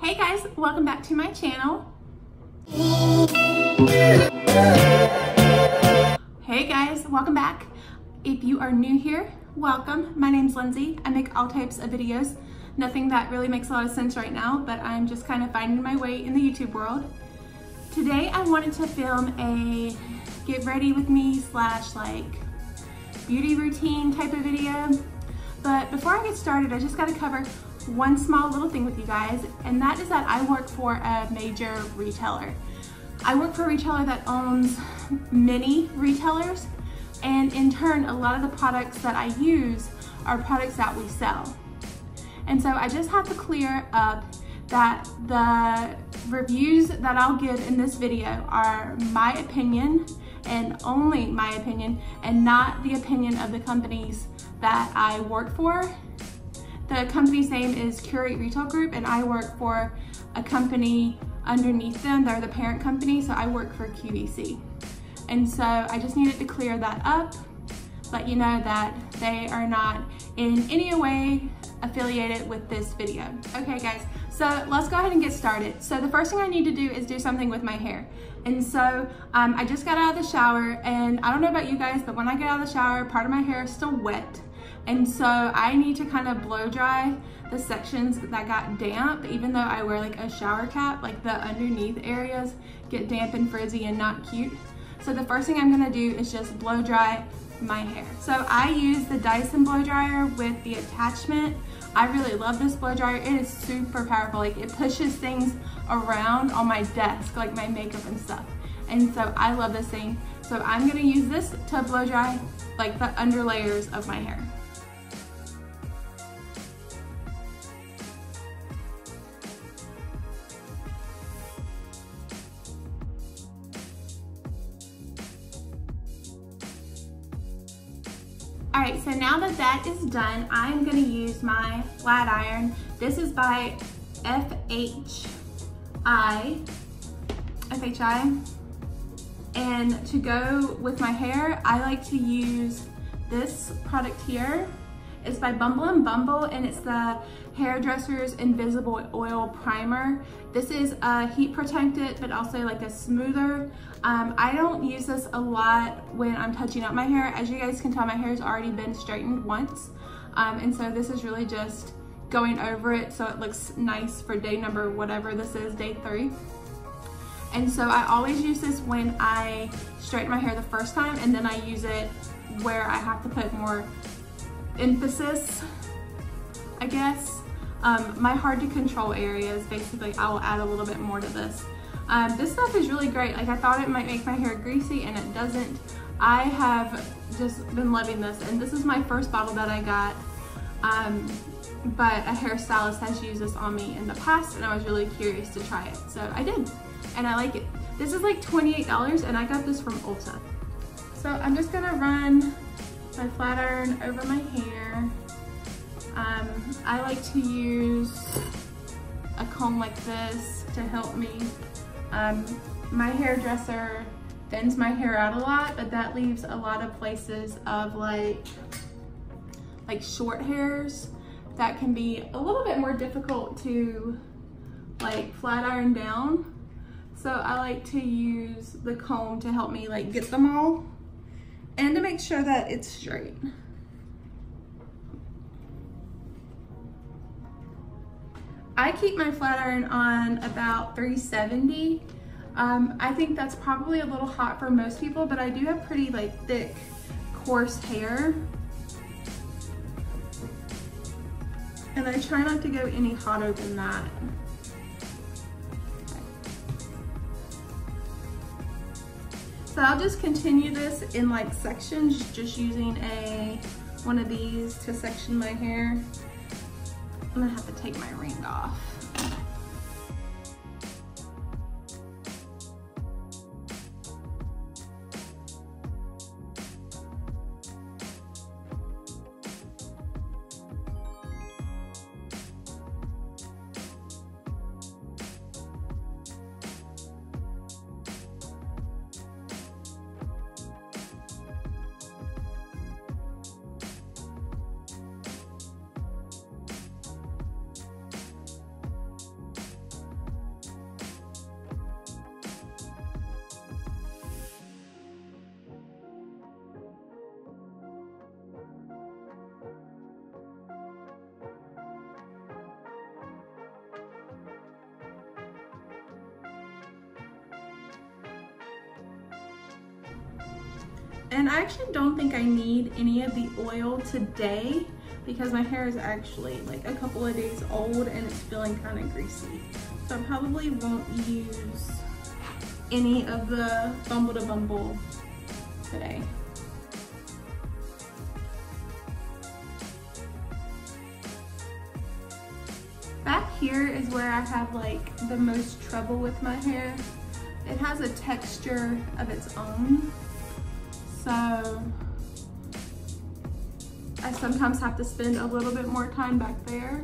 Hey guys, welcome back to my channel. Hey guys, welcome back. If you are new here, welcome. My name's Lindsay. I make all types of videos. Nothing that really makes a lot of sense right now, but I'm just kind of finding my way in the YouTube world. Today I wanted to film a get ready with me / like beauty routine type of video. But before I get started, I just got to cover one small little thing with you guys, and that is that I work for a major retailer. I work for a retailer that owns many retailers, and in turn, a lot of the products that I use are products that we sell. And so I just have to clear up that the reviews that I'll give in this video are my opinion and only my opinion, and not the opinion of the companies that I work for. The company's name is Curate Retail Group, and I work for a company underneath them. They're the parent company, so I work for QVC. And so I just needed to clear that up, let you know that they are not in any way affiliated with this video. Okay guys, so let's go ahead and get started. So the first thing I need to do is do something with my hair. And so I just got out of the shower, and I don't know about you guys, but when I get out of the shower, part of my hair is still wet. And so I need to kind of blow dry the sections that got damp. Even though I wear like a shower cap, like the underneath areas get damp and frizzy and not cute. So the first thing I'm gonna do is just blow dry my hair. So I use the Dyson blow dryer with the attachment. I really love this blow dryer. It is super powerful. Like, it pushes things around on my desk, like my makeup and stuff. And so I love this thing. So I'm gonna use this to blow dry like the under layers of my hair. All right, so now that that is done, I'm gonna use my flat iron. This is by FHI. And to go with my hair, I like to use this product here. It's by Bumble & Bumble, and it's the Hairdresser's Invisible Oil Primer. This is a heat protectant, but also like a smoother. I don't use this a lot when I'm touching up my hair. As you guys can tell, my hair's already been straightened once. And so this is really just going over it so it looks nice for day number, whatever this is, day 3. And so I always use this when I straighten my hair the first time, and then I use it where I have to put more emphasis, I guess. My hard to control areas, basically, I'll add a little bit more to this. This stuff is really great. Like, I thought it might make my hair greasy, and it doesn't. I have just been loving this, and this is my first bottle that I got, but a hairstylist has used this on me in the past, and I was really curious to try it, so I did, and I like it. This is like $28, and I got this from Ulta. So I'm just gonna run my flat iron over my hair. I like to use a comb like this to help me. My hairdresser thins my hair out a lot, but that leaves a lot of places of like short hairs that can be a little bit more difficult to like flat iron down. So I like to use the comb to help me like get them all and to make sure that it's straight. I keep my flat iron on about 370. I think that's probably a little hot for most people, but I do have pretty like thick, coarse hair. And I try not to go any hotter than that. Okay. So I'll just continue this in like sections, just using one of these to section my hair. I'm gonna have to take my ring off. And I actually don't think I need any of the oil today because my hair is actually like a couple of days old and it's feeling kind of greasy. So I probably won't use any of the Bumble to Bumble today. Back here is where I have like the most trouble with my hair. It has a texture of its own. So I sometimes have to spend a little bit more time back there.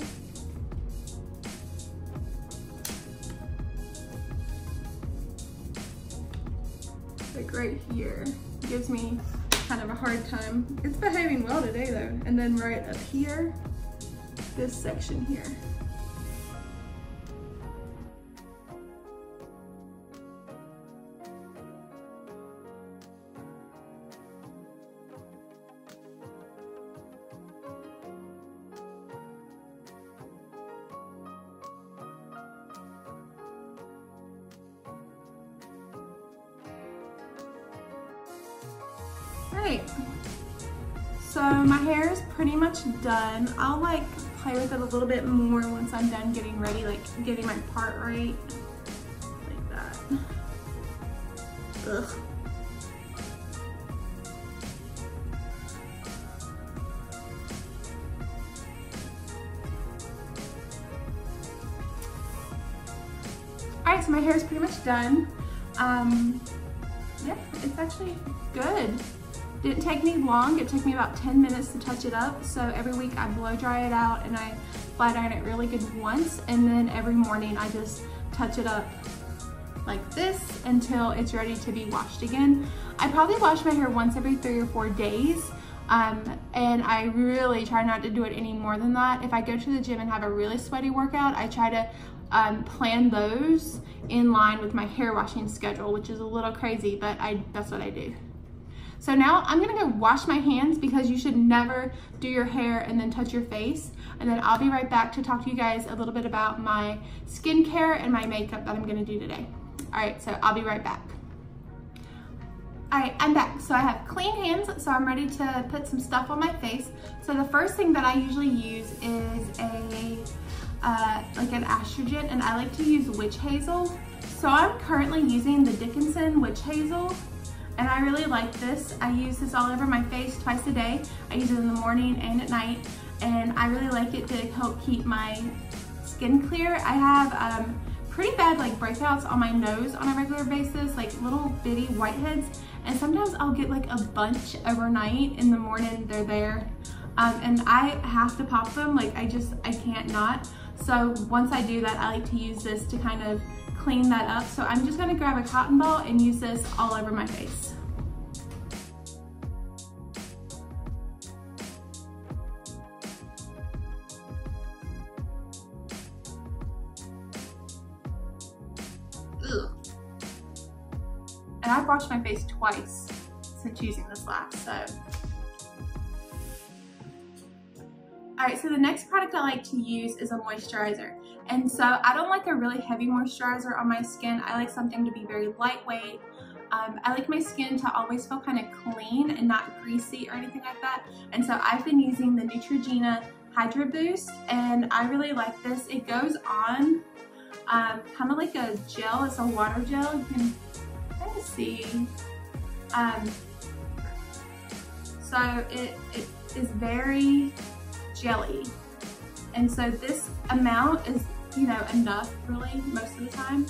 Like right here, gives me kind of a hard time. It's behaving well today though. And then right up here, this section here. Right, so my hair is pretty much done. I'll like play with it a little bit more once I'm done getting ready, like getting my part right, like that. Ugh. All right, so my hair is pretty much done. Yeah, it's actually good. Didn't take me long. It took me about 10 minutes to touch it up. So every week I blow dry it out and I flat iron it really good once. And then every morning I just touch it up like this until it's ready to be washed again. I probably wash my hair once every 3 or 4 days. And I really try not to do it any more than that. If I go to the gym and have a really sweaty workout, I try to plan those in line with my hair washing schedule, which is a little crazy, but that's what I do. So now I'm gonna go wash my hands because you should never do your hair and then touch your face. And then I'll be right back to talk to you guys a little bit about my skincare and my makeup that I'm gonna do today. All right, so I'll be right back. All right, I'm back. So I have clean hands, so I'm ready to put some stuff on my face. So the first thing that I usually use is like an astringent, and I like to use witch hazel. So I'm currently using the Dickinson witch hazel. And I really like this. I use this all over my face twice a day. I use it in the morning and at night. And I really like it to help keep my skin clear. I have pretty bad like breakouts on my nose on a regular basis, like little bitty whiteheads. And sometimes I'll get like a bunch overnight. In the morning, they're there. And I have to pop them. Like I can't not. So once I do that, I like to use this to kind of clean that up. So I'm just gonna grab a cotton ball and use this all over my face. Ugh. And I've washed my face twice since using this last, so. All right, so the next product I like to use is a moisturizer. And so I don't like a really heavy moisturizer on my skin. I like something to be very lightweight. I like my skin to always feel kind of clean and not greasy or anything like that. And so I've been using the Neutrogena Hydra Boost, and I really like this. It goes on kind of like a gel. It's a water gel. You can kind of see. So it is very jelly. And so this amount is, you know, enough really most of the time.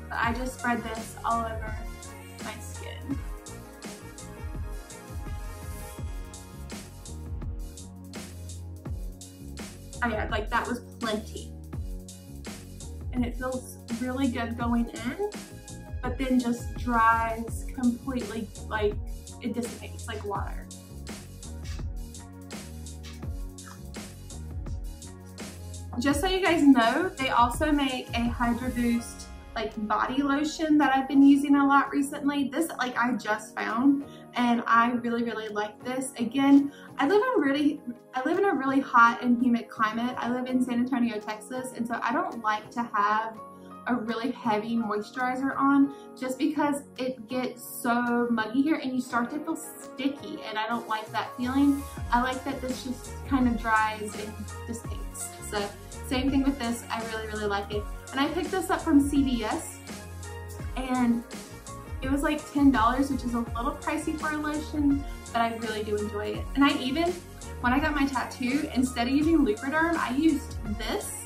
But I just spread this all over my skin. Oh yeah, like that was plenty. And it feels really good going in, but then just dries completely, like it dissipates like water. Just so you guys know, they also make a Hydra Boost like body lotion that I've been using a lot recently. This like I just found, and I really like this. Again, I live in a really hot and humid climate. I live in San Antonio, Texas, and so I don't like to have a really heavy moisturizer on just because it gets so muggy here and you start to feel sticky, and I don't like that feeling. I like that this just kind of dries and dissipates. So same thing with this, I really, really like it. And I picked this up from CVS and it was like $10, which is a little pricey for a lotion, but I really do enjoy it. And I even, when I got my tattoo, instead of using Lubriderm, I used this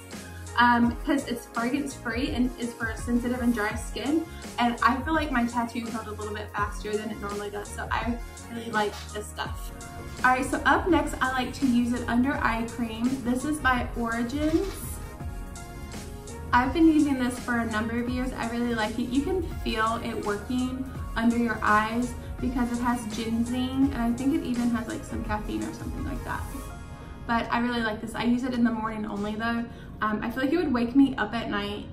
because it's fragrance free and is for sensitive and dry skin. And I feel like my tattoo healed a little bit faster than it normally does. So I really like this stuff. All right, so up next, I like to use it under eye cream. This is by Origins. I've been using this for a number of years. I really like it. You can feel it working under your eyes because it has ginseng, and I think it even has like some caffeine or something like that. But I really like this. I use it in the morning only though. I feel like it would wake me up at night.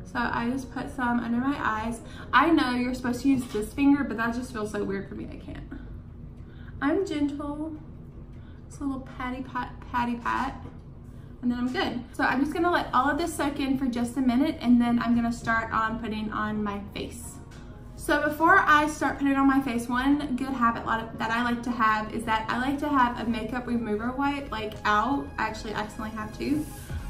So I just put some under my eyes. I know you're supposed to use this finger, but that just feels so weird for me, I can't. I'm gentle. It's a little patty pat. And then I'm good. So I'm just gonna let all of this soak in for just a minute, and then I'm gonna start on putting on my face. So before I start putting on my face, one good habit that I like to have is that I like to have a makeup remover wipe like out. Actually, I accidentally have two.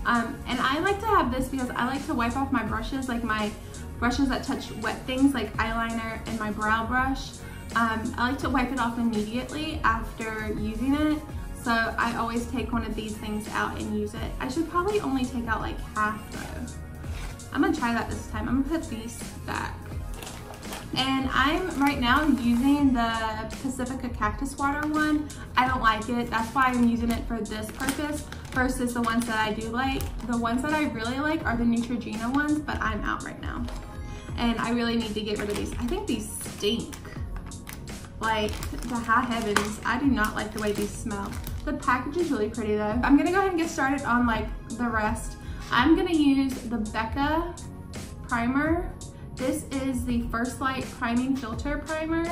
And I like to have this because I like to wipe off my brushes, like my brushes that touch wet things like eyeliner and my brow brush. I like to wipe it off immediately after using it. So I always take one of these things out and use it. I should probably only take out like half though. I'm gonna try that this time. I'm gonna put these back. And I'm right now using the Pacifica Cactus Water one. I don't like it. That's why I'm using it for this purpose versus the ones that I do like. The ones that I really like are the Neutrogena ones, but I'm out right now. And I really need to get rid of these. I think these stink. Like the high heavens. I do not like the way these smell. The package is really pretty though. I'm gonna go ahead and get started on like the rest. I'm gonna use the Becca primer. This is the First Light Priming Filter Primer,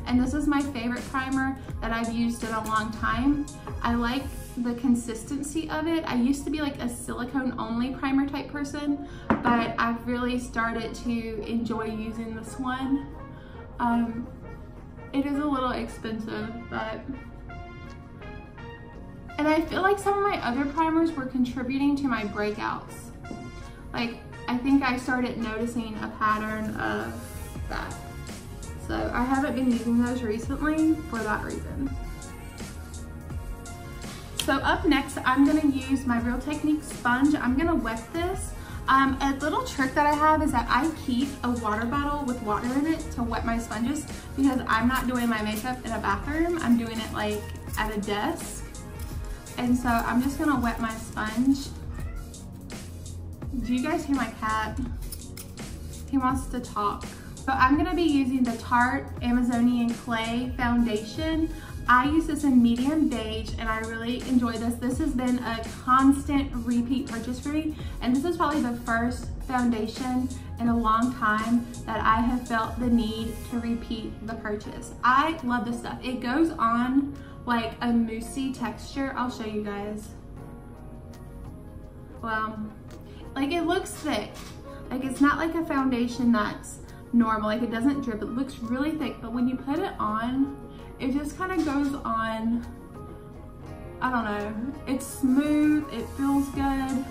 and this is my favorite primer that I've used in a long time. I like the consistency of it. I used to be like a silicone only primer type person, but I've really started to enjoy using this one. It is a little expensive, but, and I feel like some of my other primers were contributing to my breakouts. Like, I think I started noticing a pattern of that. So I haven't been using those recently for that reason. So up next, I'm gonna use my Real Technique sponge. I'm gonna wet this. A little trick that I have is that I keep a water bottle with water in it to wet my sponges because I'm not doing my makeup in a bathroom. I'm doing it like at a desk. And so I'm just gonna wet my sponge. Do you guys hear my cat? He wants to talk. So I'm gonna be using the Tarte Amazonian Clay Foundation. I use this in medium beige and I really enjoy this. This has been a constant repeat purchase for me, and this is probably the first foundation in a long time that I have felt the need to repeat the purchase. I love this stuff. It goes on like a moussey texture. I'll show you guys. Well, like it looks thick. Like it's not like a foundation that's normal, like it doesn't drip. It looks really thick, but when you put it on, it just kind of goes on, I don't know. It's smooth, it feels good.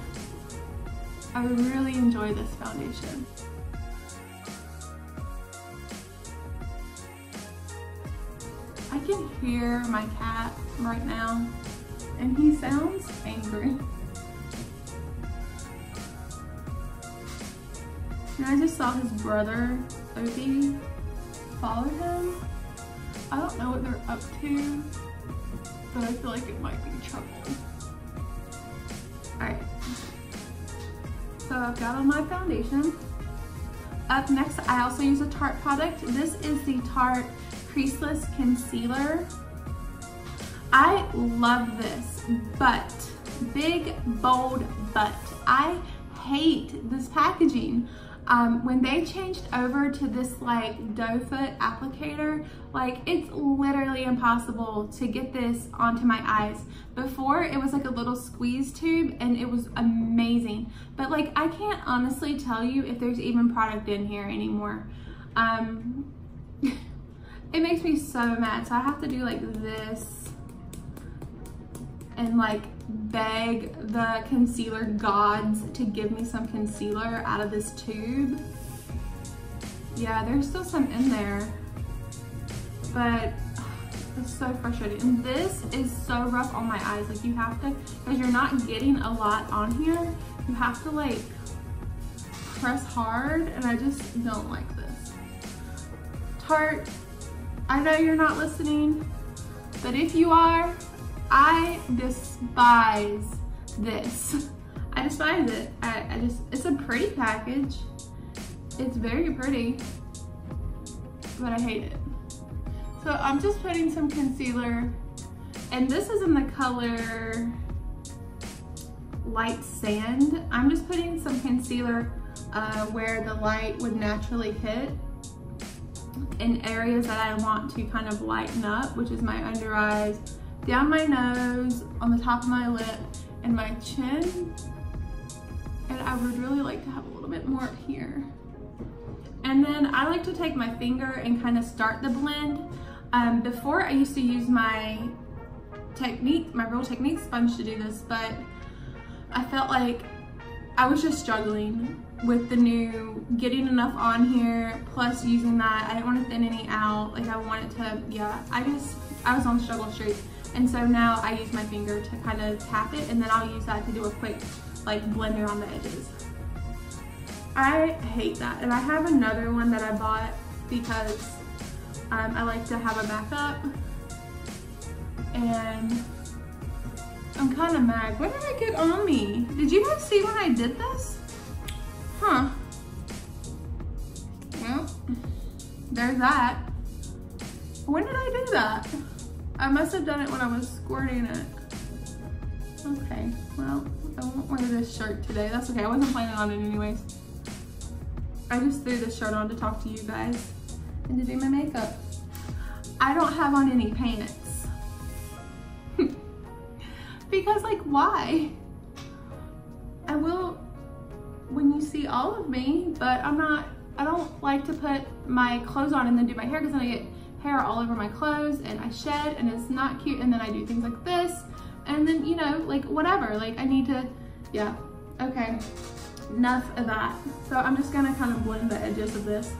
I really enjoy this foundation. I can hear my cat right now, and he sounds angry. And I just saw his brother, Opie, follow him. I don't know what they're up to, but I feel like it might be trouble. Alright, so I've got on my foundation. Up next, I also use a Tarte product. This is the Tarte Creaseless Concealer. I love this, but, big, bold but, I hate this packaging. When they changed over to this like doe foot applicator, like it's literally impossible to get this onto my eyes. Before it was like a little squeeze tube and it was amazing. But like I can't honestly tell you if there's even product in here anymore. It makes me so mad. So I have to do like this and like beg the concealer gods to give me some concealer out of this tube. Yeah, there's still some in there, but it's so frustrating. And this is so rough on my eyes. Like you have to, because you're not getting a lot on here, you have to like press hard, and I just don't like this. Tarte, I know you're not listening, but if you are, I despise this. I despise it. I just, it's a pretty package. It's very pretty, but I hate it. So I'm just putting some concealer, and this is in the color Light Sand. I'm just putting some concealer where the light would naturally hit in areas that I want to kind of lighten up, which is my under eyes, down my nose, on the top of my lip, and my chin. And I would really like to have a little bit more up here. And then I like to take my finger and kind of start the blend. Before I used to use my Technique, my Real Technique sponge to do this, but I felt like I was just struggling with the new, getting enough on here, plus using that. I didn't want to thin any out. Like I wanted to, yeah, I was on struggle street. And so now I use my finger to kind of tap it, and then I'll use that to do a quick like blender on the edges. I hate that. And I have another one that I bought because I like to have a backup. And I'm kind of mad. What did I get on me? Did you guys see when I did this? Huh. Well, there's that. When did I do that? I must have done it when I was squirting it. Okay, well, I won't wear this shirt today. That's okay, I wasn't planning on it anyways. I just threw this shirt on to talk to you guys and to do my makeup. I don't have on any pants. Because like, why? I will when you see all of me, but I don't like to put my clothes on and then do my hair, because then I get hair all over my clothes and I shed and it's not cute, and then I do things like this, and then, you know, like whatever, like I need to, yeah, okay, enough of that. So I'm just gonna kind of blend the edges of this.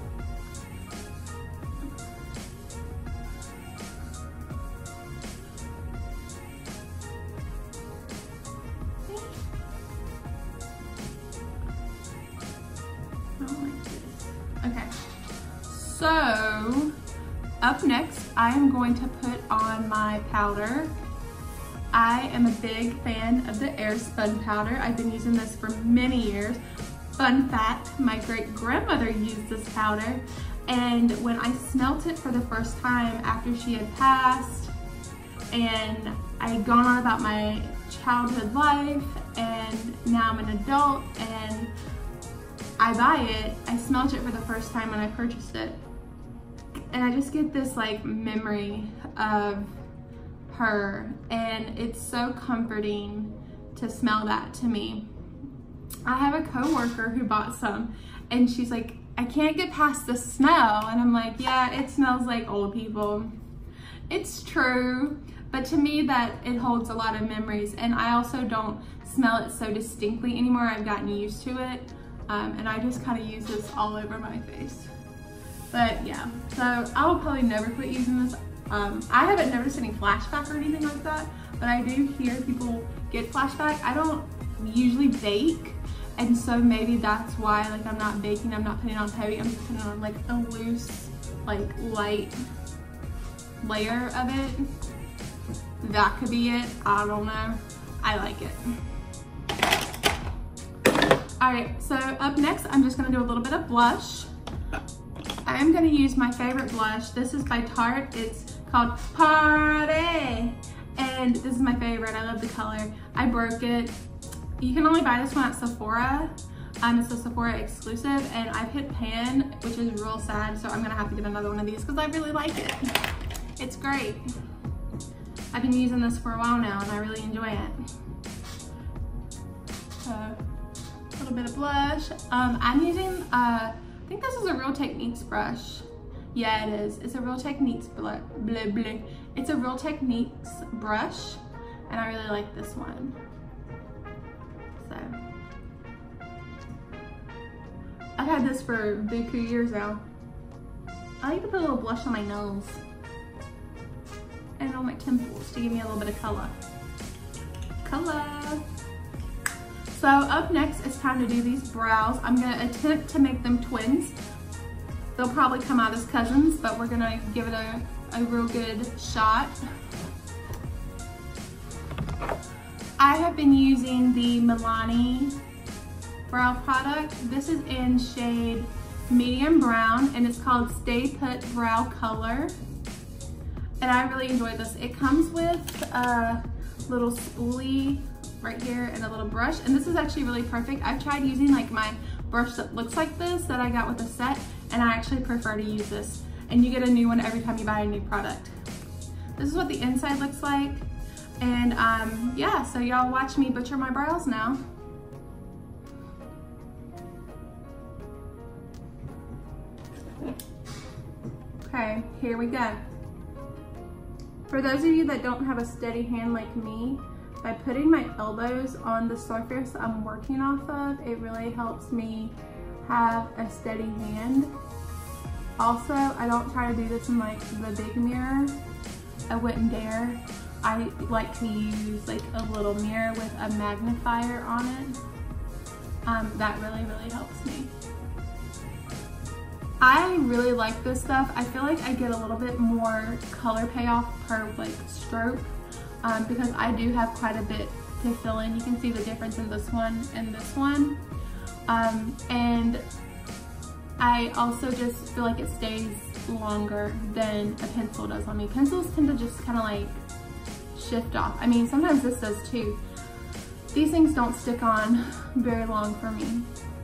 Okay, so up next, I am going to put on my powder. I am a big fan of the Airspun powder. I've been using this for many years. Fun fact, my great grandmother used this powder, and when I smelt it for the first time after she had passed, and I had gone on about my childhood life, and now I'm an adult, and I buy it, I smelt it for the first time when I purchased it, and I just get this like memory of her, and it's so comforting to smell that to me. I have a coworker who bought some, and she's like, I can't get past the smell, and I'm like, yeah, it smells like old people. It's true, but to me that it holds a lot of memories, and I also don't smell it so distinctly anymore. I've gotten used to it. And I just kind of use this all over my face. But yeah, so I will probably never quit using this. I haven't noticed any flashback or anything like that, but I do hear people get flashback. I don't usually bake, and so maybe that's why, like, I'm not baking, I'm not putting it on heavy, I'm just putting it on like a loose, like light layer of it. That could be it, I don't know. I like it. Alright, so up next, I'm just gonna do a little bit of blush. I'm gonna use my favorite blush. This is by Tarte. It's called Party, and this is my favorite. I love the color. I broke it. You can only buy this one at Sephora, It's a Sephora exclusive, and I've hit pan, which is real sad, so I'm gonna have to get another one of these because I really like it. It's great. I've been using this for a while now, and I really enjoy it. A little bit of blush. I'm using, I think this is a Real Techniques brush. Yeah, it is. It's a Real Techniques It's a Real Techniques brush, and I really like this one. So, I've had this for buku years now. I like to put a little blush on my nose and on my temples to give me a little bit of color. So up next, it's time to do these brows. I'm gonna attempt to make them twins. They'll probably come out as cousins, but we're gonna give it a real good shot. I have been using the Milani brow product. This is in shade medium brown, and it's called Stay Put Brow Color. And I really enjoy this. It comes with a little spoolie right here and a little brush, and this is actually really perfect. I've tried using like my brush that looks like this that I got with a set, and I actually prefer to use this. And you get a new one every time you buy a new product. This is what the inside looks like. And yeah, so y'all watch me butcher my brows now. Okay, here we go. For those of you that don't have a steady hand like me, by putting my elbows on the surface I'm working off of, it really helps me have a steady hand. Also, I don't try to do this in like the big mirror. I wouldn't dare. I like to use like a little mirror with a magnifier on it. That really, really helps me. I really like this stuff. I feel like I get a little bit more color payoff per like stroke because I do have quite a bit to fill in. You can see the difference in this one and this one. And I also just feel like it stays longer than a pencil does on me. Pencils tend to just kind of like shift off. I mean, sometimes this does too. These things don't stick on very long for me,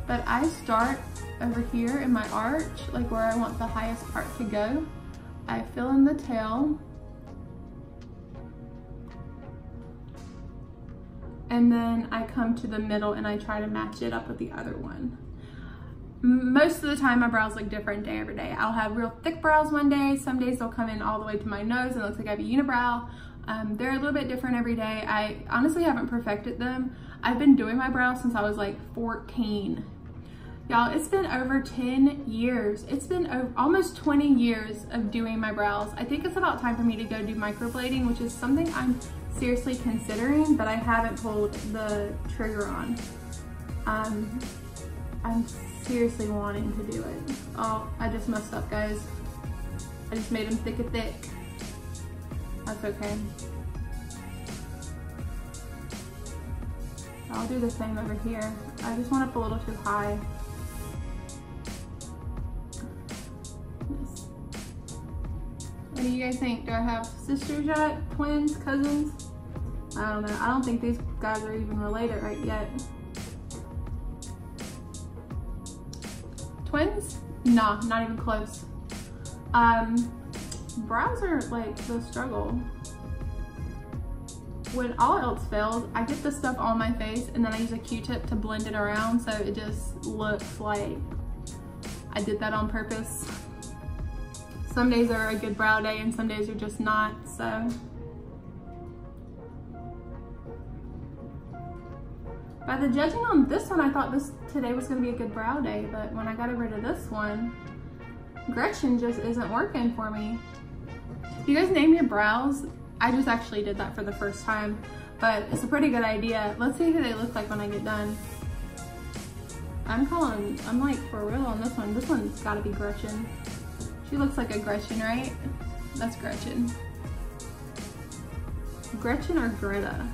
but I start over here in my arch, like where I want the highest part to go. I fill in the tail, and then I come to the middle and I try to match it up with the other one. Most of the time my brows look different day over day. I'll have real thick brows one day. Some days they'll come in all the way to my nose and it looks like I have a unibrow. They're a little bit different every day. I honestly haven't perfected them. I've been doing my brows since I was like 14. Y'all, it's been over 10 years. It's been almost 20 years of doing my brows. I think it's about time for me to go do microblading, which is something I'm seriously considering, but I haven't pulled the trigger on. I'm seriously wanting to do it. Oh, I just messed up, guys. I just made them thick. That's okay. I'll do the same over here. I just went up a little too high. What do you guys think? Do I have sisters yet? Twins? Cousins? I don't know. I don't think these guys are even related right yet. Twins? Nah, not even close. Brows are like the struggle. When all else fails, I get this stuff on my face and then I use a Q-tip to blend it around so it just looks like I did that on purpose. Some days are a good brow day and some days are just not, so. By the judging on this one, I thought today was gonna be a good brow day, but when I got rid of this one, Gretchen just isn't working for me. You guys name your brows? I just actually did that for the first time, but it's a pretty good idea. Let's see who they look like when I get done. I'm like for real on this one. This one's gotta be Gretchen. She looks like a Gretchen, right? That's Gretchen. Gretchen or Greta?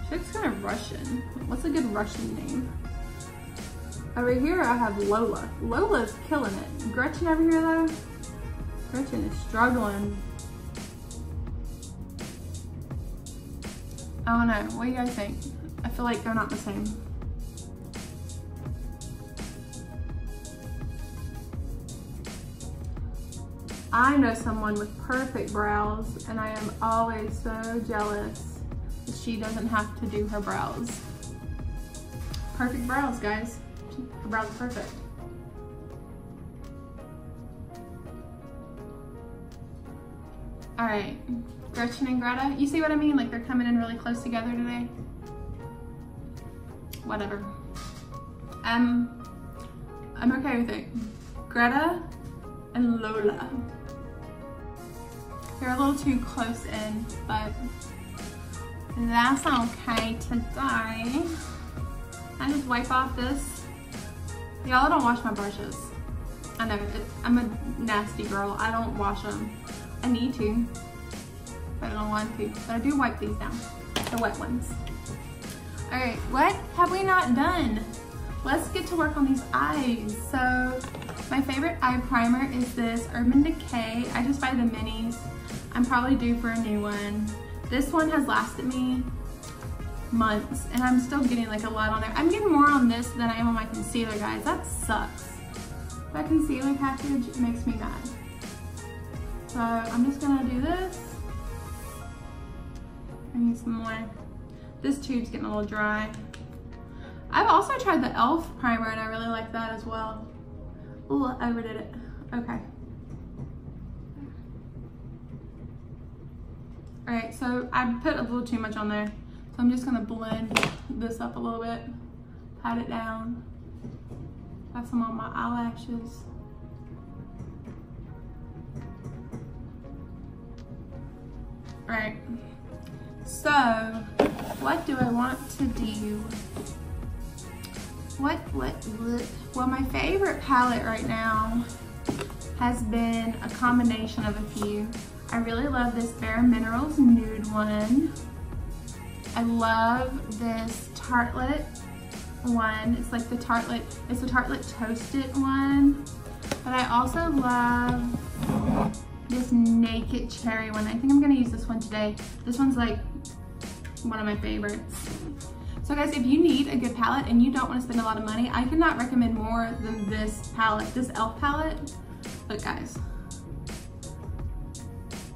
She looks kind of Russian. What's a good Russian name? Over here I have Lola. Lola's killing it. Gretchen over here though? Gretchen is struggling. I don't know. What do you guys think? I feel like they're not the same. I know someone with perfect brows, and I am always so jealous that she doesn't have to do her brows. Perfect brows, guys. Her brows are perfect. All right, Gretchen and Greta. You see what I mean? Like they're coming in really close together today. Whatever. I'm okay with it. Greta and Lola. They're a little too close in, but that's okay today. I just wipe off this. Y'all, I don't wash my brushes. I know, I'm a nasty girl. I don't wash them. I need to, but I don't want to. But I do wipe these down, the wet ones. All right, what have we not done? Let's get to work on these eyes. So my favorite eye primer is this Urban Decay. I just buy the minis. I'm probably due for a new one. This one has lasted me months, and I'm still getting like a lot on there. I'm getting more on this than I am on my concealer, guys. That sucks. That concealer package makes me mad. So I'm just gonna do this. I need some more. This tube's getting a little dry. I've also tried the e.l.f. primer, and I really like that as well. Ooh, I overdid it. Okay. All right, so I put a little too much on there. So I'm just gonna blend this up a little bit, pat it down. Got some on my eyelashes. All right, so what do I want to do? What? Well, my favorite palette right now has been a combination of a few. I really love this Bare Minerals nude one. I love this Tartelette one. It's like the Tartelette, it's the Tartelette Toasted one. But I also love this Naked Cherry one. I think I'm gonna use this one today. This one's like one of my favorites. So guys, if you need a good palette and you don't want to spend a lot of money, I cannot recommend more than this palette, this e.l.f. palette. Look guys,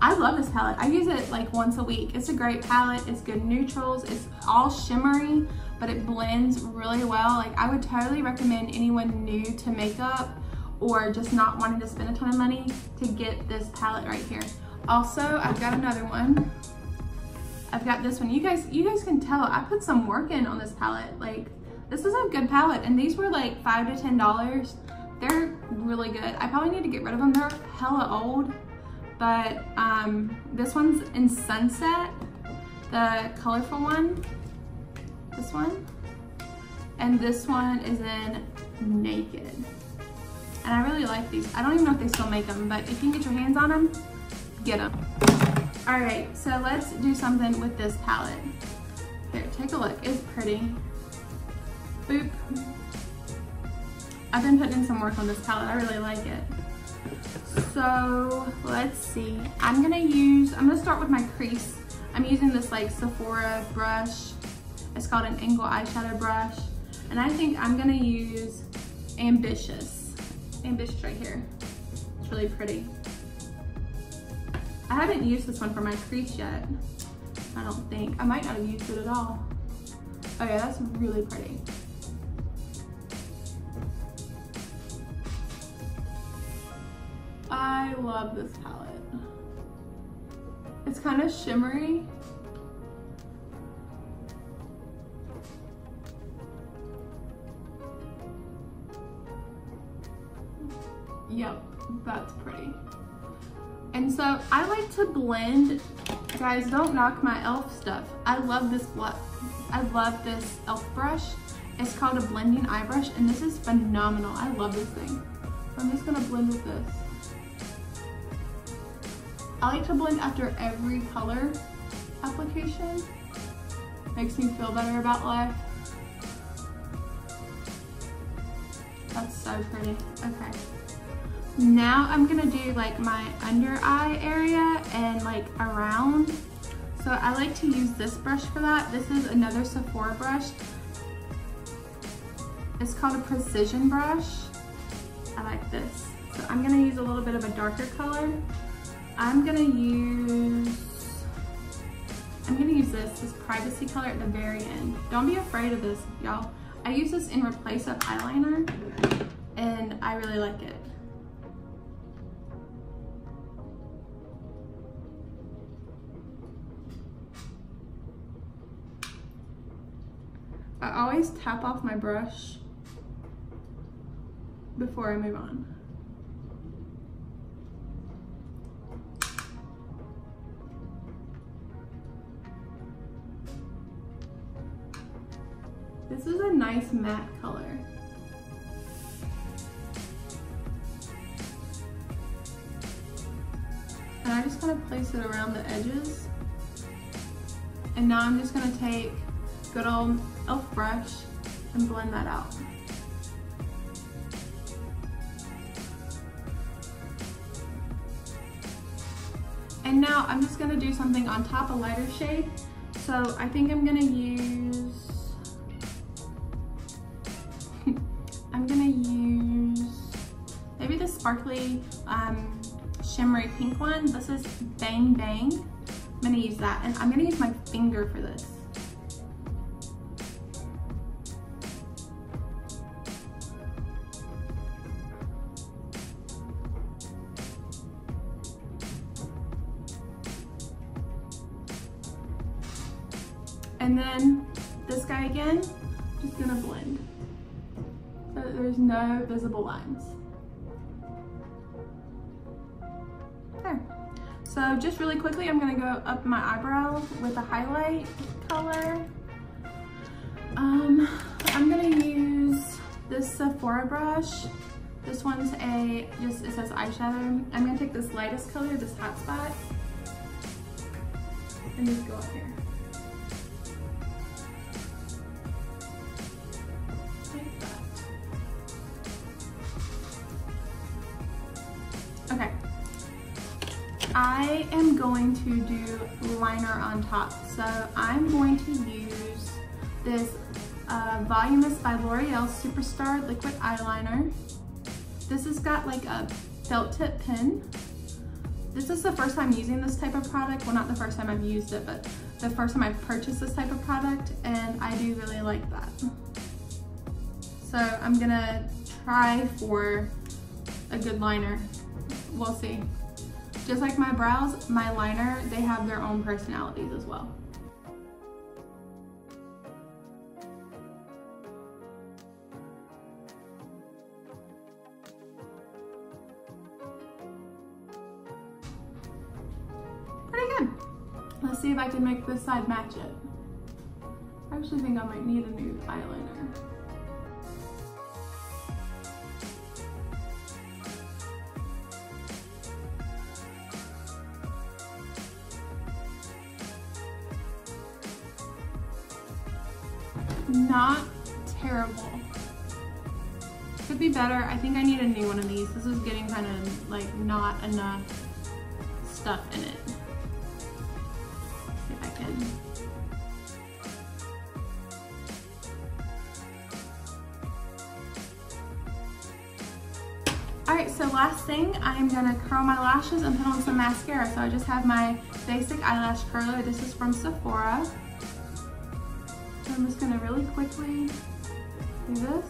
I love this palette. I use it like once a week. It's a great palette. It's good neutrals. It's all shimmery, but it blends really well. Like I would totally recommend anyone new to makeup or just not wanting to spend a ton of money to get this palette right here. Also, I've got another one. I've got this one. You guys can tell I put some work in on this palette. Like this is a good palette, and these were like $5 to $10. They're really good. I probably need to get rid of them. They're hella old, but this one's in Sunset, the colorful one, this one, and this one is in Naked. And I really like these. I don't even know if they still make them, but if you can get your hands on them, get them. All right, so let's do something with this palette. Here, take a look. It's pretty. Boop. I've been putting in some work on this palette. I really like it. So let's see. I'm gonna start with my crease. I'm using this like Sephora brush. It's called an angle eyeshadow brush. And I think I'm gonna use Ambitious right here. It's really pretty. I haven't used this one for my crease yet. I don't think. I might not have used it at all. Oh yeah, that's really pretty. I love this palette. It's kind of shimmery. Yep, that's pretty. And so I like to blend. Guys, don't knock my e.l.f. stuff. I love this e.l.f. brush. It's called a blending eye brush, and this is phenomenal. I love this thing. So I'm just gonna blend with this. I like to blend after every color application. Makes me feel better about life. That's so pretty. Okay. Now I'm gonna do like my under eye area and like around. So I like to use this brush for that. This is another Sephora brush. It's called a precision brush. I like this. So I'm gonna use a little bit of a darker color. I'm gonna use this privacy color at the very end. Don't be afraid of this, y'all. I use this in replace of eyeliner, and I really like it. I always tap off my brush before I move on. This is a nice matte color. And I just kind of place it around the edges. And now I'm just gonna take good old e.l.f. brush and blend that out. And now I'm just gonna do something on top, a lighter shade. So I think I'm gonna use maybe the sparkly shimmery pink one. This is Bang Bang. I'm gonna use that, and I'm gonna use my finger for this. And then this guy again, just gonna blend so that there's no visible lines. There. So just really quickly, I'm gonna go up my eyebrow with a highlight color. I'm gonna use this Sephora brush. This one's it says eyeshadow. I'm gonna take this lightest color, this hot spot, and just go up here. Okay, I am going to do liner on top. So I'm going to use this Voluminous by L'Oreal Superstar Liquid Eyeliner. This has got like a felt tip pen. This is the first time using this type of product. Well, not the first time I've used it, but the first time I've purchased this type of product, and I do really like that. So I'm gonna try for a good liner. We'll see. Just like my brows, my liner, they have their own personalities as well. Pretty good. Let's see if I can make this side match it. I actually think I might need a new eyeliner. Not terrible. Could be better. I think I need a new one of these. This is getting kind of like not enough stuff in it. See if I can. Alright, so last thing, I'm gonna curl my lashes and put on some mascara. So I just have my basic eyelash curler. This is from Sephora. I'm just gonna really quickly do this.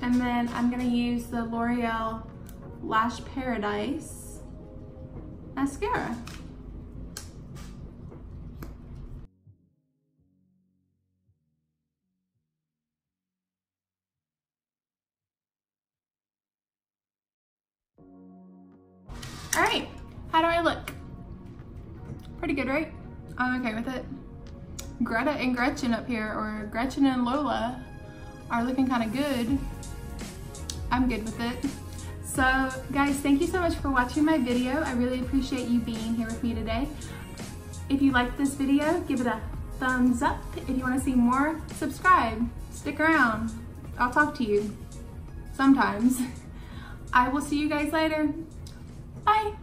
And then I'm gonna use the L'Oreal Lash Paradise mascara. All right. How do I look? Pretty good, right? I'm okay with it. Greta and Gretchen up here, or Gretchen and Lola, are looking kind of good. I'm good with it. So guys, thank you so much for watching my video. I really appreciate you being here with me today. If you liked this video, give it a thumbs up. If you want to see more, subscribe. Stick around. I'll talk to you sometimes. I will see you guys later. Bye.